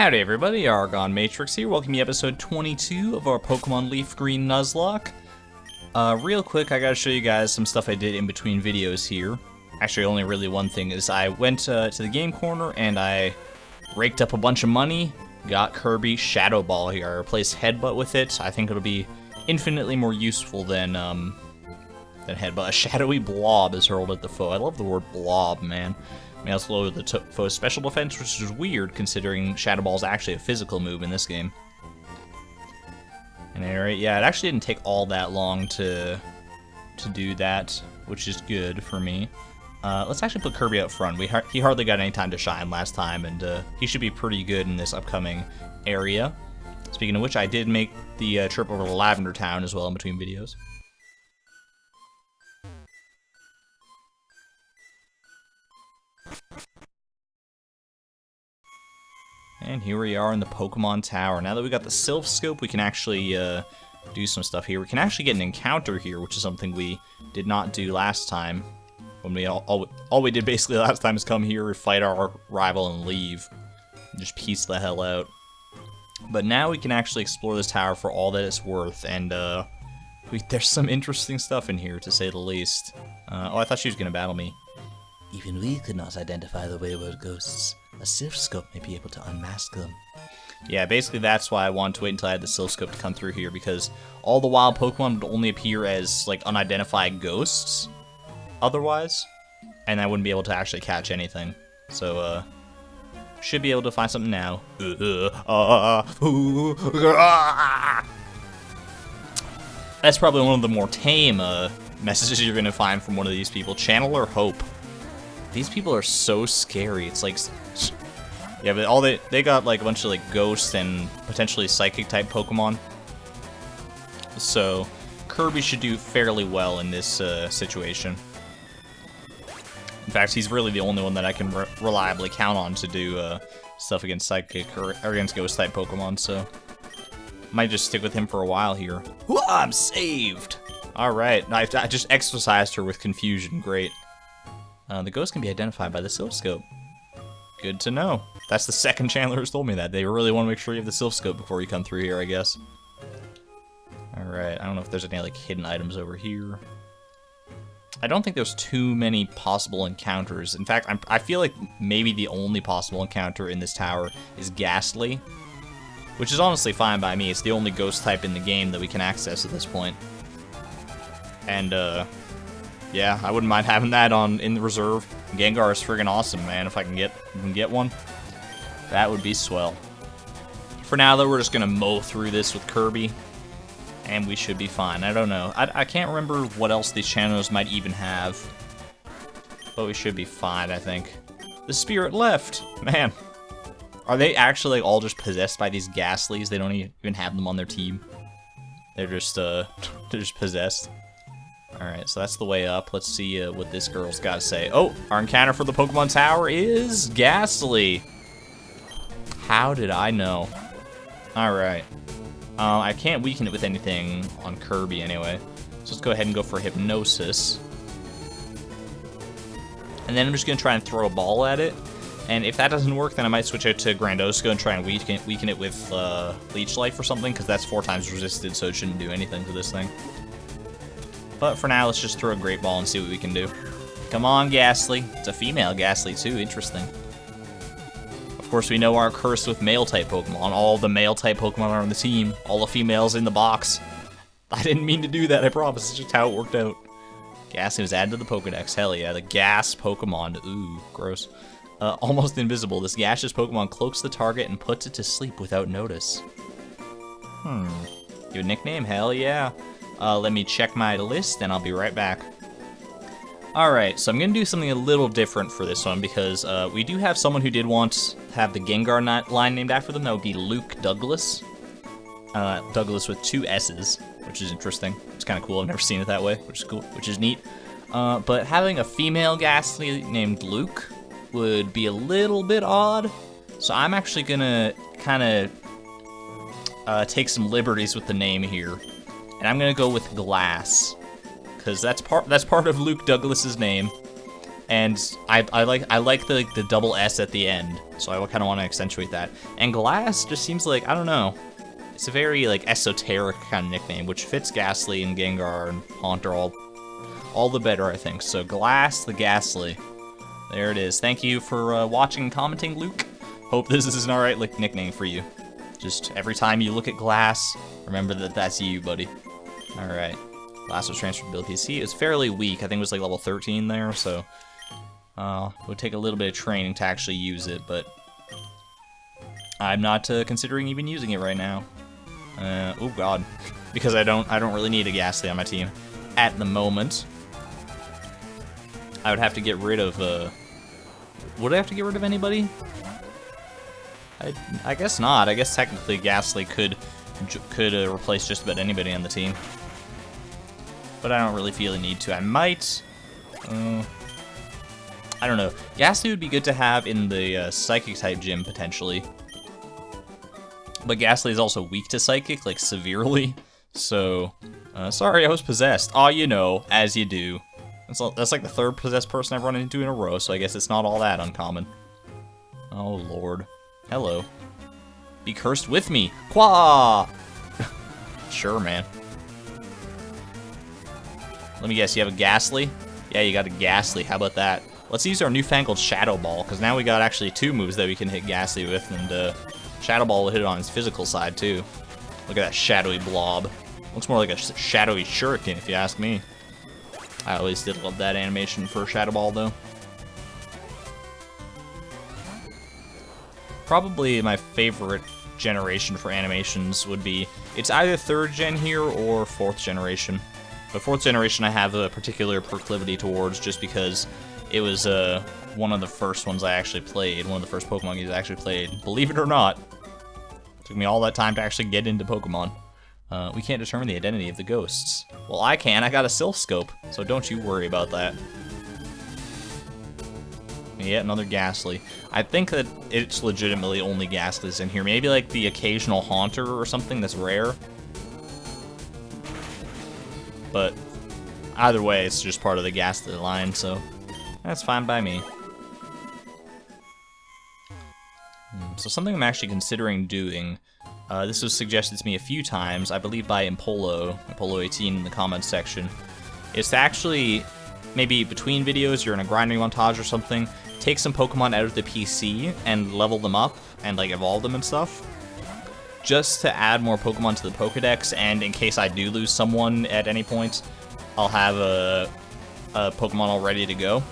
Howdy everybody, ArgonMatrix here, welcome to episode 22 of our Pokémon LeafGreen Nuzlocke. Real quick, I gotta show you guys some stuff I did in between videos here. Actually, only really one thing is I went to the game corner and I raked up a bunch of money, got Kirby Shadow Ball here. I replaced Headbutt with it. I think it'll be infinitely more useful than Headbutt. A shadowy blob is hurled at the foe. I love the word blob, man. May also lower the foe's special defense, which is weird considering Shadow Ball is actually a physical move in this game. And anyway, yeah, it actually didn't take all that long to do that, which is good for me. Let's actually put Kirby up front. He hardly got any time to shine last time, and he should be pretty good in this upcoming area. Speaking of which, I did make the trip over to Lavender Town as well in between videos. And here we are in the Pokémon Tower. Now that we got the Silph Scope, we can actually do some stuff here. We can actually get an encounter here, which is something we did not do last time. When we all we did basically last time is come here, fight our rival, and leave. And just peace the hell out. But now we can actually explore this tower for all that it's worth, and there's some interesting stuff in here, to say the least. Oh, I thought she was going to battle me. Even we could not identify the wayward ghosts. A Silph Scope may be able to unmask them. Yeah, basically that's why I wanted to wait until I had the Silph Scope to come through here, because all the wild Pokemon would only appear as, like, unidentified ghosts otherwise, and I wouldn't be able to actually catch anything. So, should be able to find something now. That's probably one of the more tame messages you're going to find from one of these people. Channel or Hope. These people are so scary. It's like, yeah, but they got like a bunch of like ghost and potentially psychic type Pokemon. So Kirby should do fairly well in this situation. In fact, he's really the only one that I can reliably count on to do stuff against psychic or against ghost type Pokemon. So might just stick with him for a while here. Ooh, I'm saved. All right, I just exercised her with confusion. Great. The ghost can be identified by the Silph Scope. Good to know. That's the second Chandler who's told me that. They really want to make sure you have the Silph Scope before you come through here, I guess. Alright, I don't know if there's any like hidden items over here. I don't think there's too many possible encounters. In fact, I feel like maybe the only possible encounter in this tower is Ghastly, which is honestly fine by me. It's the only ghost type in the game that we can access at this point. And, yeah, I wouldn't mind having that in the reserve. Gengar is friggin' awesome, man. If I can get one, that would be swell. For now, though, we're just gonna mow through this with Kirby, and we should be fine. I don't know. I can't remember what else these channels might even have, but we should be fine, I think. The spirit left, man. Are they actually like, all just possessed by these Ghastlies? They don't even have them on their team. They're just possessed. Alright, so that's the way up. Let's see what this girl's got to say. Oh, our encounter for the Pokemon Tower is Ghastly. How did I know? Alright. I can't weaken it with anything on Kirby anyway. So let's go ahead and go for Hypnosis. And then I'm just going to try and throw a ball at it. And if that doesn't work, then I might switch it to Grandosco and try and weaken it with Leech Life or something, because that's 4 times resisted, so it shouldn't do anything to this thing. But for now, let's just throw a Great Ball and see what we can do. Come on, Ghastly. It's a female Ghastly, too. Interesting. Of course, we know our curse with male-type Pokemon. All the male-type Pokemon are on the team. All the females in the box. I didn't mean to do that, I promise. It's just how it worked out. Ghastly was added to the Pokedex. Hell yeah, the Gas Pokemon. Ooh, gross. Almost invisible. This gaseous Pokemon cloaks the target and puts it to sleep without notice. Good nickname? Hell yeah. Let me check my list, and I'll be right back. Alright, so I'm going to do something a little different for this one, because we do have someone who did want to have the Gengar line named after them. That would be Luke Douglas. Douglas with 2 S's, which is interesting. It's kind of cool. I've never seen it that way, which is cool, which is neat. But having a female Ghastly named Luke would be a little bit odd. So I'm actually going to kind of take some liberties with the name here. And I'm gonna go with Glass, because that's part of Luke Douglas's name, And I like the double S at the end, so I kind of want to accentuate that. And Glass just seems like, I don't know, it's a very like esoteric kind of nickname, which fits Ghastly and Gengar and Haunter all the better, I think. So Glass the Ghastly, there it is. Thank you for watching and commenting, Luke. Hope this is an alright like nickname for you. Just every time you look at Glass, remember that that's you, buddy. Alright. Glass was transferred to Bill PC. It was fairly weak. I think it was like level 13 there, so it would take a little bit of training to actually use it, but I'm not considering even using it right now. Oh god, because I don't really need a Ghastly on my team at the moment. I would have to get rid of. Would I have to get rid of anybody? I guess not. I guess technically Ghastly could replace just about anybody on the team, but I don't really feel a need to. I might. I don't know. Ghastly would be good to have in the Psychic-type gym, potentially. But Ghastly is also weak to Psychic, like, severely. So, sorry, I was possessed. Oh, you know, as you do. That's like the third possessed person I've run into in a row, so I guess it's not all that uncommon. Oh, Lord. Hello. Be cursed with me. Quah! Sure, man. Let me guess, you have a Ghastly? Yeah, you got a Ghastly. How about that? Let's use our newfangled Shadow Ball, because now we got actually 2 moves that we can hit Ghastly with, and Shadow Ball will hit it on his physical side, too. Look at that shadowy blob. Looks more like a shadowy shuriken, if you ask me. I always did love that animation for Shadow Ball, though. Probably my favorite generation for animations would be, it's either 3rd gen here or 4th generation. But 4th generation I have a particular proclivity towards just because it was one of the first ones I actually played, one of the first Pokemon games I actually played. Believe it or not, it took me all that time to actually get into Pokemon. We can't determine the identity of the ghosts. Well, I can. I got a Silph Scope, so don't you worry about that. Yet another Ghastly. I think that it's legitimately only Ghastlies in here. Maybe like the occasional Haunter or something that's rare. But either way, it's just part of the Ghastly line, so that's fine by me. So something I'm actually considering doing, this was suggested to me a few times, I believe by Impolo18 in the comments section, is to actually, maybe between videos, you're in a grinding montage or something, take some Pokemon out of the PC and level them up and like evolve them and stuff, just to add more Pokemon to the Pokedex, and in case I do lose someone at any point, I'll have a Pokemon all ready to go.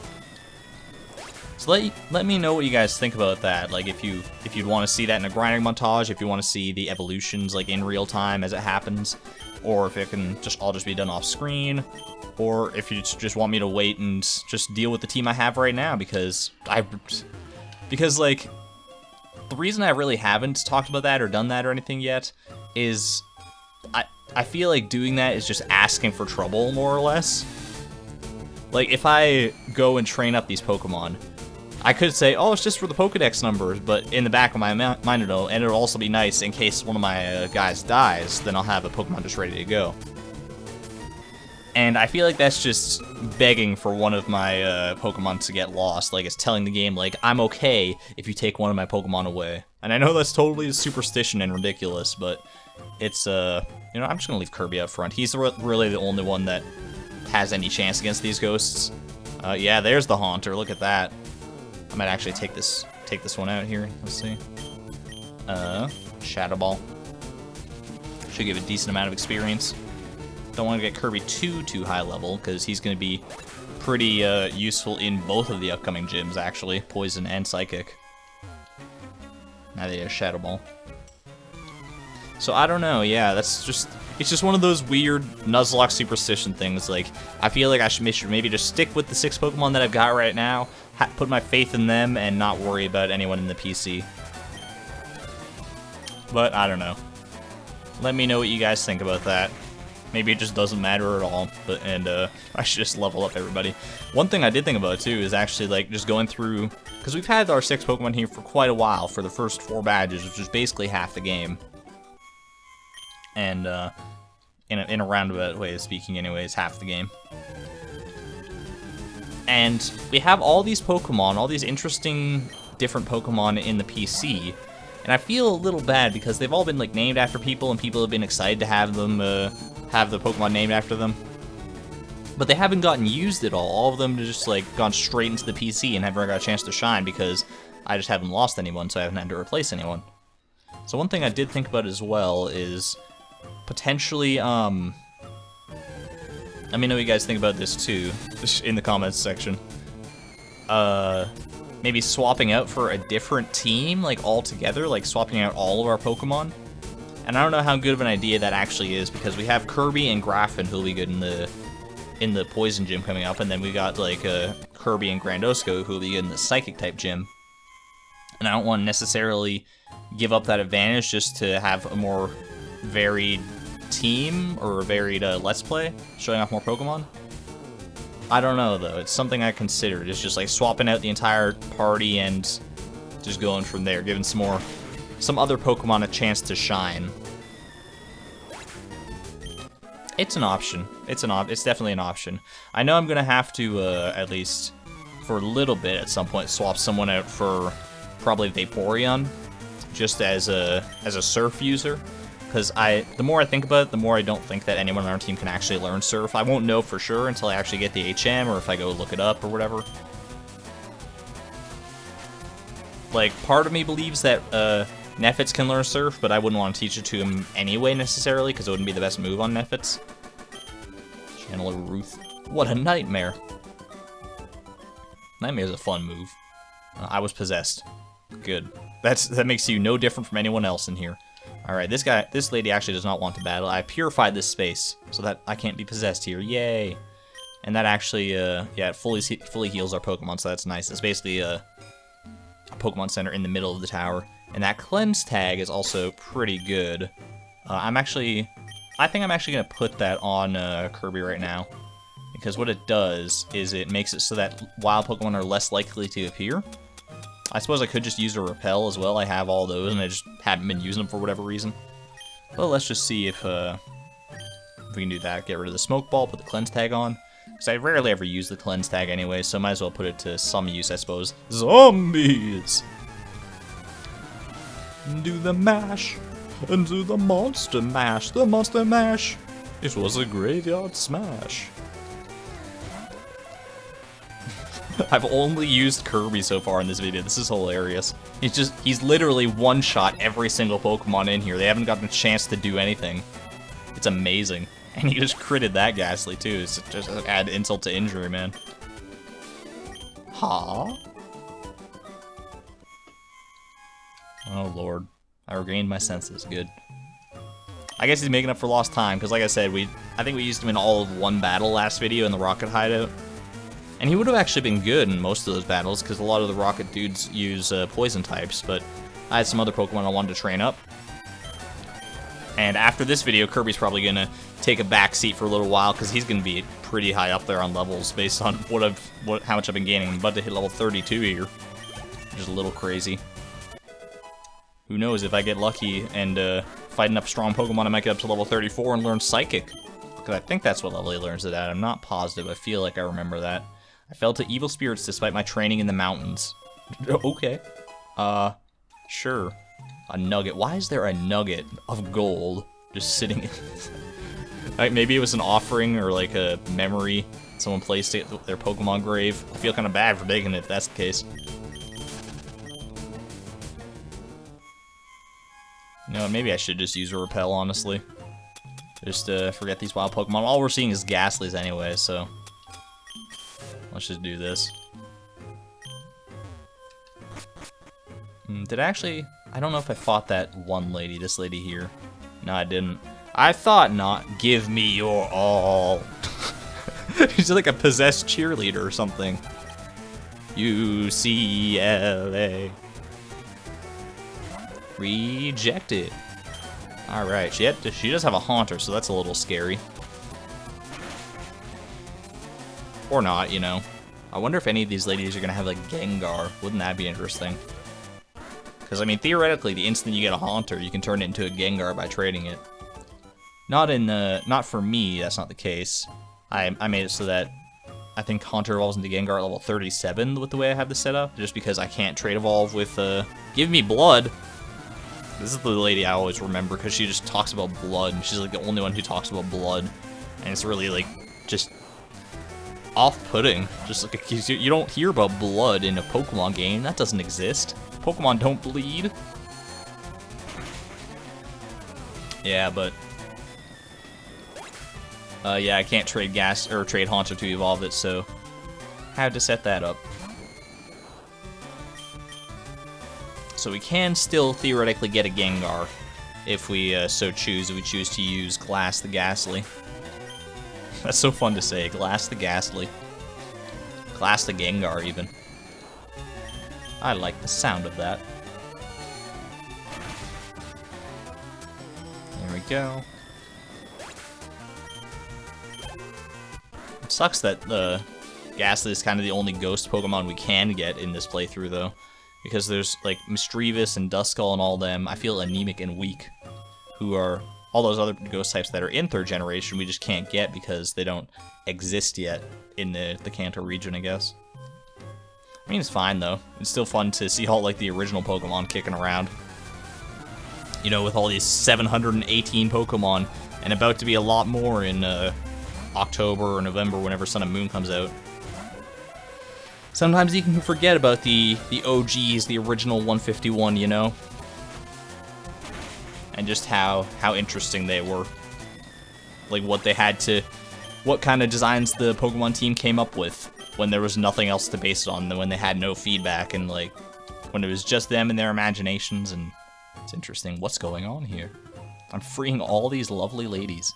So let me know what you guys think about that. Like if you'd want to see that in a grinding montage, if you want to see the evolutions like in real time as it happens, or if it can just all be done off screen, or if you just want me to wait and just deal with the team I have right now, because like the reason I really haven't talked about that or done that or anything yet is I feel like doing that is just asking for trouble, more or less. Like, if I go and train up these Pokemon, I could say, oh, it's just for the Pokedex numbers, but in the back of my mind, it'll also be nice in case one of my guys dies, then I'll have a Pokemon just ready to go. And I feel like that's just begging for one of my Pokemon to get lost. Like, it's telling the game, like, I'm okay if you take one of my Pokemon away. And I know that's totally superstition and ridiculous, but it's, you know, I'm just gonna leave Kirby up front. He's really the only one that has any chance against these ghosts. Yeah, there's the Haunter. Look at that. I might actually take this one out here. Let's see. Shadow Ball. Should give a decent amount of experience. Don't want to get Kirby too high level, because he's going to be pretty useful in both of the upcoming gyms, actually. Poison and Psychic. Now they have Shadow Ball. So I don't know, yeah, it's just one of those weird Nuzlocke superstition things. Like, I feel like I should maybe just stick with the 6 Pokemon that I've got right now, put my faith in them, and not worry about anyone in the PC. But, I don't know. Let me know what you guys think about that. Maybe it just doesn't matter at all, and I should just level up everybody. One thing I did think about, too, is actually, like, just going through, because we've had our 6 Pokemon here for quite a while, for the first 4 badges, which is basically half the game. And, in a roundabout way of speaking anyways, half the game. And we have all these Pokemon, all these interesting different Pokemon in the PC. And I feel a little bad because they've all been like named after people and people have been excited to have them, have the Pokemon named after them. But they haven't gotten used at all. All of them have just like gone straight into the PC and haven't got a chance to shine because I just haven't lost anyone, so I haven't had to replace anyone. So one thing I did think about as well is potentially, let me know what you guys think about this too, in the comments section. Maybe swapping out for a different team, like altogether, like swapping out all of our Pokemon. And I don't know how good of an idea that actually is because we have Kirby and Graffin who'll be good in the Poison Gym coming up, and then we got like Kirby and Grandosco who'll be good in the Psychic type gym. And I don't want to necessarily give up that advantage just to have a more varied team or a varied Let's Play, showing off more Pokemon. I don't know though, it's something I considered. It's just like swapping out the entire party and just going from there, giving some other Pokemon a chance to shine. It's an option. It's definitely an option. I know I'm gonna have to at least for a little bit at some point swap someone out for probably Vaporeon, just as a Surf user. Because the more I think about it, the more I don't think that anyone on our team can actually learn Surf. I won't know for sure until I actually get the HM or if I go look it up or whatever. Like, part of me believes that Nefits can learn Surf, but I wouldn't want to teach it to him anyway necessarily, because it wouldn't be the best move on Nefits. Channel Ruth. What a nightmare. Nightmare's a fun move. I was possessed. Good. That makes you no different from anyone else in here. Alright, this lady actually does not want to battle. I purified this space, so that I can't be possessed here. Yay! And that actually, yeah, it fully heals our Pokemon, so that's nice. It's basically a Pokemon Center in the middle of the tower. And that Cleanse Tag is also pretty good. I think I'm actually going to put that on Kirby right now. Because what it does is it makes it so that wild Pokemon are less likely to appear. I suppose I could just use a Repel as well. I have all those, and I just haven't been using them for whatever reason. Well, let's just see if we can do that. Get rid of the Smoke Ball, put the Cleanse Tag on. Because I rarely ever use the Cleanse Tag anyway, so might as well put it to some use, I suppose. Zombies! Do the mash, and do the monster mash. The monster mash! It was a graveyard smash. I've only used Kirby so far in this video. This is hilarious. He's literally one-shot every single Pokemon in here. They haven't gotten a chance to do anything. It's amazing. And he just critted that Ghastly too. It's just add insult to injury, man. Huh? Oh lord. I regained my senses. Good. I guess he's making up for lost time, because like I said, I think we used him in all of one battle last video in the Rocket Hideout. And he would have actually been good in most of those battles, because a lot of the Rocket dudes use poison types, but I had some other Pokemon I wanted to train up. And after this video, Kirby's probably going to take a back seat for a little while, because he's going to be pretty high up there on levels based on how much I've been gaining. I'm about to hit level 32 here, which is a little crazy. Who knows, if I get lucky and fight enough strong Pokemon, I might get up to level 34 and learn Psychic. Because I think that's what level he learns it at. I'm not positive. I feel like I remember that. I fell to evil spirits despite my training in the mountains. Okay. Sure. A nugget. Why is there a nugget of gold just sitting in... Like, maybe it was an offering or like a memory. Someone placed it at their Pokemon grave. I feel kind of bad for taking it if that's the case. You know, maybe I should just use a Repel, honestly. Just forget these wild Pokemon. All we're seeing is Ghastlies anyway, so... Let's just do this. Did I actually... I don't know if I fought that one lady, this lady here. No, I didn't. I thought not. Give me your all. She's like a possessed cheerleader or something. UCLA. Rejected. Alright, she does have a Haunter, so that's a little scary. Or not, you know. I wonder if any of these ladies are gonna have, like, Gengar. Wouldn't that be interesting? Because, I mean, theoretically, the instant you get a Haunter, you can turn it into a Gengar by trading it. Not for me, that's not the case. I made it so that I think Haunter evolves into Gengar at level 37 with the way I have this set up, just because I can't trade evolve with, Give Me Blood. This is the lady I always remember, because she just talks about blood, and she's, like, the only one who talks about blood. And it's really, like, just off-putting. Just, like, you don't hear about blood in a Pokemon game. That doesn't exist. Pokemon don't bleed. Yeah, but... yeah, I can't trade trade Haunter to evolve it, so... had to set that up. So we can still theoretically get a Gengar if we so choose. If we choose to use Glass the Ghastly. That's so fun to say. Glass the Ghastly. Glass the Gengar, even. I like the sound of that. There we go. It sucks that Ghastly is kind of the only ghost Pokemon we can get in this playthrough, though. Because there's, like, Misdreavus and Duskull and all them, I feel anemic and weak. Who are all those other ghost types that are in 3rd generation we just can't get because they don't exist yet in the Kanto region, I guess. I mean, it's fine, though. It's still fun to see all, like, the original Pokemon kicking around. You know, with all these 718 Pokemon, and about to be a lot more in October or November, whenever Sun and Moon comes out. Sometimes you can forget about the OGs, the original 151, you know? And just how interesting they were. Like, what they had to... what kind of designs the Pokemon team came up with when there was nothing else to base it on, when they had no feedback, and, like, when it was just them and their imaginations, and it's interesting. What's going on here? I'm freeing all these lovely ladies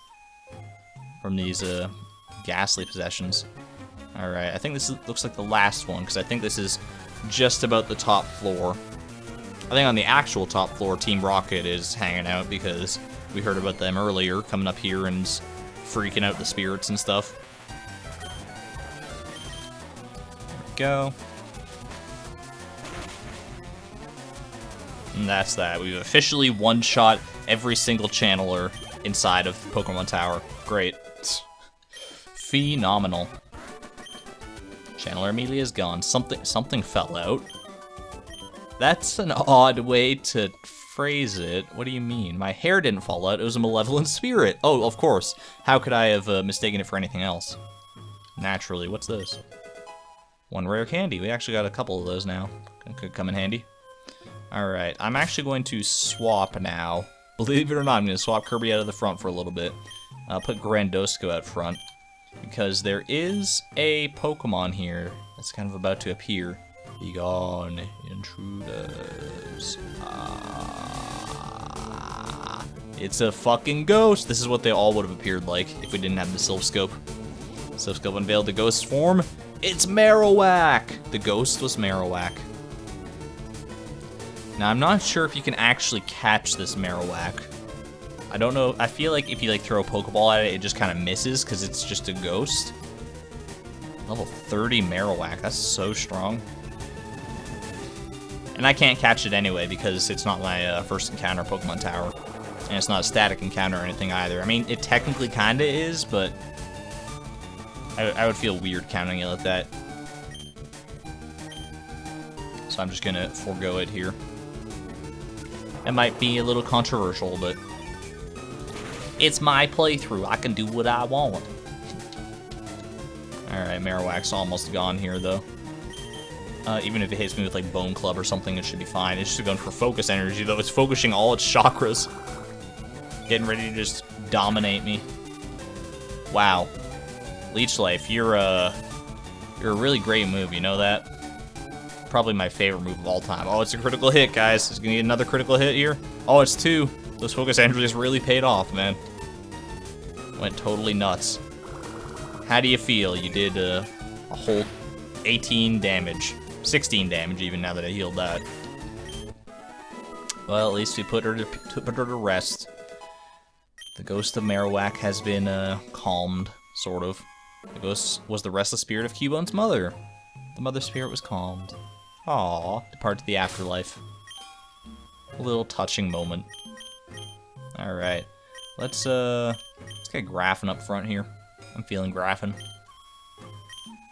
from these, ghastly possessions. Alright, I think this looks like the last one, because I think this is just about the top floor. I think on the actual top floor, Team Rocket is hanging out, because we heard about them earlier, coming up here and freaking out the spirits and stuff. There we go. And that's that. We've officially one-shot every single channeler inside of Pokemon Tower. Great. Phenomenal. Channeler immediately is gone. Something fell out. That's an odd way to phrase it. What do you mean? My hair didn't fall out. It was a malevolent spirit. Oh, of course. How could I have mistaken it for anything else? Naturally. What's this? One rare candy. We actually got a couple of those now. Could come in handy. Alright. I'm actually going to swap now. Believe it or not, I'm going to swap Kirby out of the front for a little bit. Put Grandosco out front. Because there is a Pokemon here that's kind of about to appear. Be gone, intruders. It's a fucking ghost. This is what they all would have appeared like if we didn't have the Silph Scope. Silph Scope unveiled the ghost form. It's Marowak! The ghost was Marowak. Now, I'm not sure if you can actually catch this Marowak. I don't know. I feel like if you, like, throw a Pokeball at it, it just kind of misses because it's just a ghost. Level 30 Marowak. That's so strong. And I can't catch it anyway because it's not my first encounter Pokemon Tower. And it's not a static encounter or anything either. I mean, it technically kind of is, but I would feel weird counting it like that. So I'm just going to forego it here. It might be a little controversial, but it's my playthrough. I can do what I want. Alright, Marowak's almost gone here, though. Even if it hits me with, like, Bone Club or something, it should be fine. It's just going for focus energy, though. It's focusing all its chakras. Getting ready to just dominate me. Wow. Leech Life, you're a really great move, you know that? Probably my favorite move of all time. Oh, it's a critical hit, guys. It's gonna get another critical hit here. Oh, it's 2. Those focus energies really paid off, man. Went totally nuts. How do you feel? You did a whole 18 damage. 16 damage, even now that I healed that. Well, at least we put her to rest. The ghost of Marowak has been calmed, sort of. The ghost was the restless spirit of Cubone's mother. The mother spirit was calmed. Aww, depart to the afterlife. A little touching moment. Alright, let's get Graffin up front here. I'm feeling Graffin.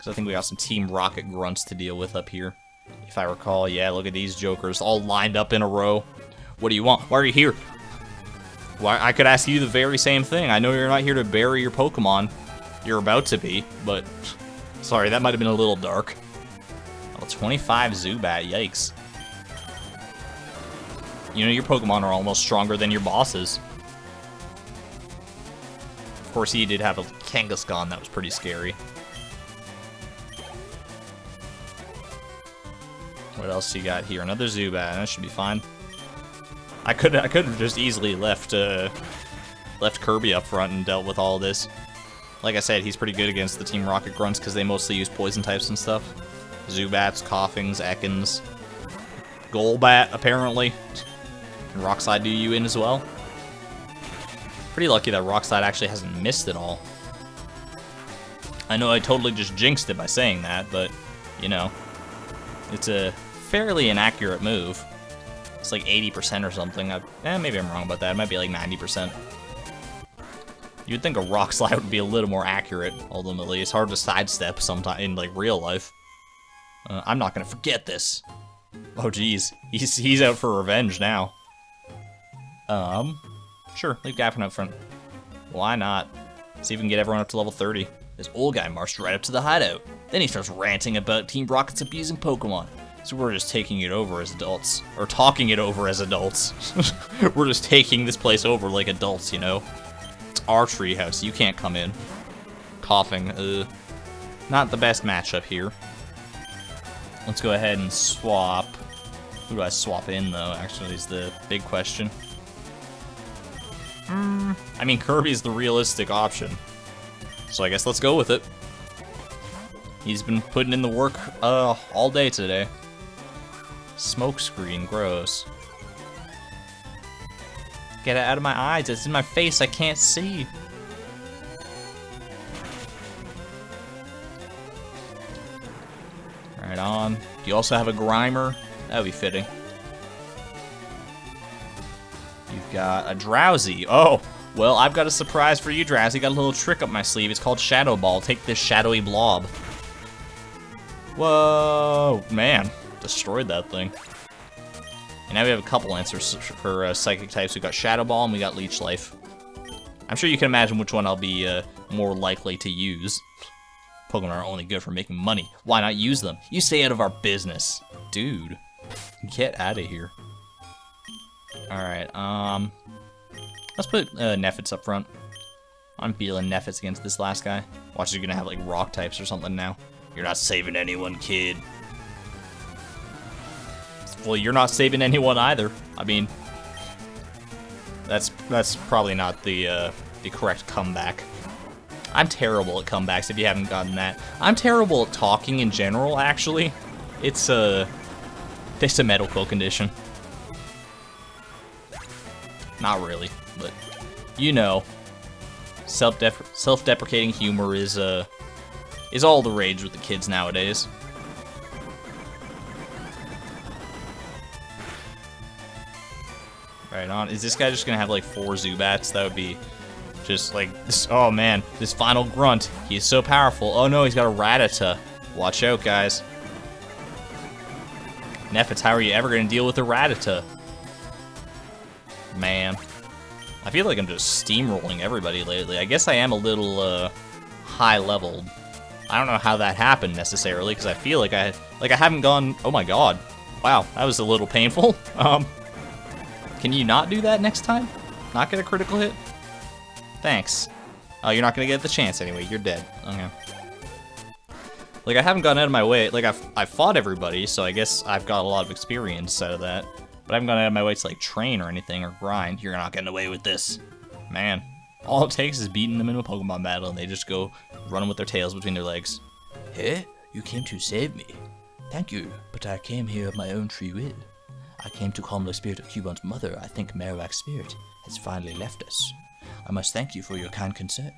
Because I think we got some Team Rocket grunts to deal with up here. If I recall, yeah, look at these jokers all lined up in a row. What do you want? Why are you here? Why, I could ask you the very same thing. I know you're not here to bury your Pokemon. You're about to be, but... Sorry, that might have been a little dark. Oh, 25 Zubat, yikes. You know, your Pokemon are almost stronger than your bosses. Of course, he did have a Kangaskhan that was pretty scary. What else you got here? Another Zubat. That should be fine. I could have just easily left Kirby up front and dealt with all this. Like I said, he's pretty good against the Team Rocket grunts because they mostly use poison types and stuff. Zubats, Coughings, Ekans, Golbat apparently. And Rockslide do you in as well. Pretty lucky that Rockslide actually hasn't missed at all. I know I totally just jinxed it by saying that, but you know, it's a fairly inaccurate move. It's like 80% or something. Maybe I'm wrong about that. It might be like 90%. You'd think a Rock Slide would be a little more accurate, ultimately. It's hard to sidestep sometimes in like real life. I'm not gonna forget this. Oh geez, he's out for revenge now. Sure, leave Gaffron up front. Why not? See if we can get everyone up to level 30. This old guy marched right up to the hideout. Then he starts ranting about Team Rocket's abusing Pokemon. So we're just taking it over as adults. Or talking it over as adults. We're just taking this place over like adults, you know? It's our treehouse. You can't come in. Coughing. Not the best matchup here. Let's go ahead and swap. Who do I swap in, though, actually, is the big question. I mean, Kirby's the realistic option. So I guess let's go with it. He's been putting in the work all day today. Smoke screen, gross. Get it out of my eyes, it's in my face, I can't see. Right on. Do you also have a Grimer? That would be fitting. You've got a Drowsy. Oh, well, I've got a surprise for you, Drowsy. Got a little trick up my sleeve. It's called Shadow Ball. Take this shadowy blob. Whoa, man. Destroyed that thing. And now we have a couple answers for Psychic types. We've got Shadow Ball and we got Leech Life. I'm sure you can imagine which one I'll be more likely to use. Pokemon are only good for making money. Why not use them? You stay out of our business. Dude, get out of here. Alright, let's put Nefits up front. I'm feeling Nefits against this last guy. Watch, you're gonna have like rock types or something now. You're not saving anyone, kid. Well, you're not saving anyone either. I mean, that's probably not the correct comeback. I'm terrible at comebacks if you haven't gotten that. I'm terrible at talking in general, actually. It's a medical condition. Not really, but you know, self-deprecating humor is all the rage with the kids nowadays. Right on. Is this guy just gonna have like 4 Zubats? That would be just like this. Oh man, this final grunt. He is so powerful. Oh no, he's got a Rattata. Watch out, guys. Nefits, how are you ever gonna deal with a Rattata? Man, I feel like I'm just steamrolling everybody lately. I guess I am a little high-leveled. I don't know how that happened necessarily, because I feel like I haven't gone. Oh my god! Wow, that was a little painful. Can you not do that next time? Not get a critical hit? Thanks. Oh, you're not gonna get the chance anyway. You're dead. Okay. Like I haven't gone out of my way. Like I've fought everybody, so I guess I've got a lot of experience out of that. But I haven't gone out of my way to like train or anything or grind. You're not getting away with this. Man, all it takes is beating them in a Pokemon battle and they just go running with their tails between their legs. Hey, you came to save me. Thank you, but I came here of my own free will. I came to calm the spirit of Cubon's mother. I think Marowak's spirit has finally left us. I must thank you for your kind concern.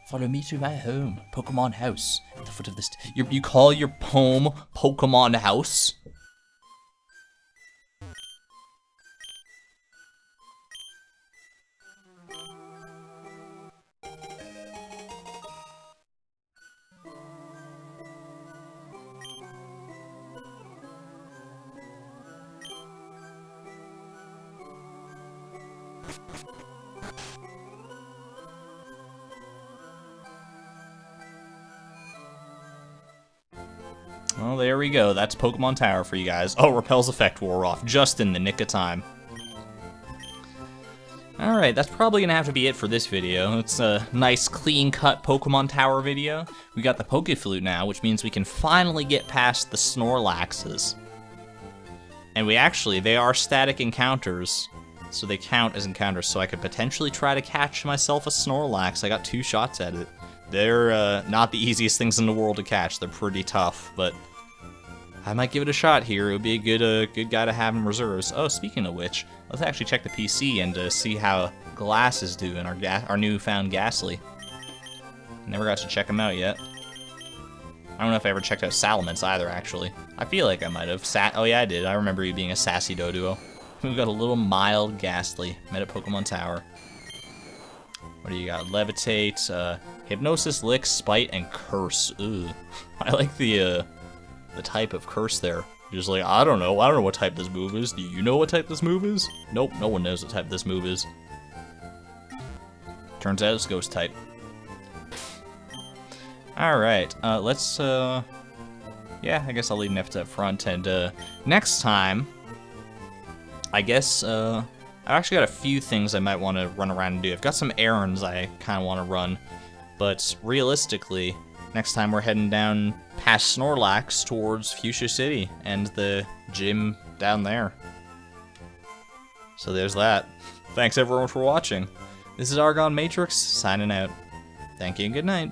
Follow me to my home, Pokemon House, at the foot of this... You call your home Pokemon House? there we go. That's Pokemon Tower for you guys. Oh, Repel's effect wore off just in the nick of time. Alright, that's probably going to have to be it for this video. It's a nice, clean-cut Pokemon Tower video. We got the Pokeflute now, which means we can finally get past the Snorlaxes. And they are static encounters, so they count as encounters, so I could potentially try to catch myself a Snorlax. I got 2 shots at it. They're not the easiest things in the world to catch. They're pretty tough, but I might give it a shot here. It would be a good guy to have in reserves. Oh, speaking of which, let's actually check the PC and see how Glass is doing, our newfound Ghastly. Never got to check him out yet. I don't know if I ever checked out Salamence either, actually. I feel like I might have. Oh yeah, I did. I remember you being a sassy Doduo. We've got a little mild Ghastly. Met at Pokemon Tower. What do you got? Levitate, Hypnosis, Lick, Spite, and Curse. Ooh. I like the type of Curse there. Just like, I don't know what type this move is. Do you know what type this move is? Nope, no one knows what type this move is. Turns out it's Ghost type. Alright, let's, yeah, I guess I'll leave Neft up front, and, next time, I guess, I've actually got a few things I might want to run around and do. I've got some errands I kind of want to run, but realistically, next time we're heading down past Snorlax towards Fuchsia City and the gym down there. So there's that. Thanks everyone for watching. This is ArgonMatrix, signing out. Thank you and good night.